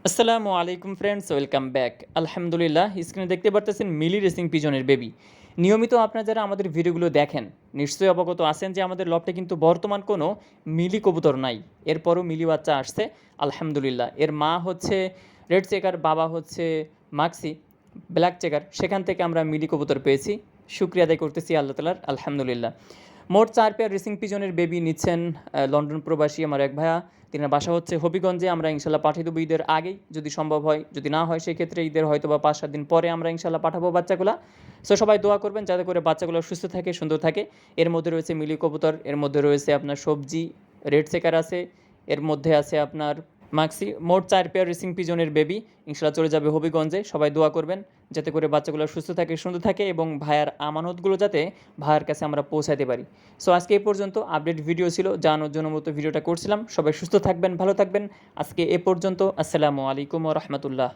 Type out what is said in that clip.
আসসালামু আলাইকুম friends, welcome back. আলহামদুলিল্লাহ, স্ক্রিনে দেখতে পারতেছেন মিলি রেসিং পিজনের বেবি। নিয়মিত আপনারা যারা আমাদের ভিডিওগুলো দেখেন নিশ্চয়ই অবগত আছেন যে আমাদের লফটে কিন্তু বর্তমান কোনো মিলি কবুতর নাই। এরপরও মিলি বাচ্চা আসছে আলহামদুলিল্লাহ। এর মা হচ্ছে রেড চেকার, বাবা হচ্ছে মাক্সি ব্ল্যাক চেকার। সেখান থেকে আমরা মিলি কবুতর পেয়েছি, শুক্রিয়া আদায় করতেছি আল্লাহ তালার আলহামদুলিল্লাহ। মোট 4 পেয়ার রেসিং পিজনের বেবি নিচ্ছেন লন্ডন প্রবাসী আমার এক ভাইয়া। তিনার বাসা হচ্ছে হবিগঞ্জে। আমরা ইনশাল্লাহ পাঠিয়ে দেবো ঈদের আগেই যদি সম্ভব হয়, যদি না হয় সেক্ষেত্রে ঈদের হয়তো বা 5-7 দিন পরে আমরা ইনশাল্লাহ পাঠাবো বাচ্চাগুলা। সো সবাই দোয়া করবেন যাতে করে বাচ্চাগুলো সুস্থ থাকে, সুন্দর থাকে। এর মধ্যে রয়েছে মিলি কবুতর, এর মধ্যে রয়েছে আপনার সবজি, রেড চেকার আছে, এর মধ্যে আছে আপনার মাক্সি। মোট 4 পেয়ার রেসিং পিজনের বেবি ইনশাল্লাহ চলে যাবে হবিগঞ্জে। সবাই দোয়া করবেন যাতে করে বাচ্চাগুলো সুস্থ থাকে, সুন্দর থাকে এবং ভাইয়ার আমানতগুলো যাতে ভাইয়ার কাছে আমরা পৌঁছাতে পারি। সো আজকে এই পর্যন্ত আপডেট ভিডিও ছিল, জানানোর জন্য মতো ভিডিওটা করছিলাম। সবাই সুস্থ থাকবেন, ভালো থাকবেন। আজকে এ পর্যন্ত। আসসালামু আলাইকুম ওয়া রাহমাতুল্লাহ।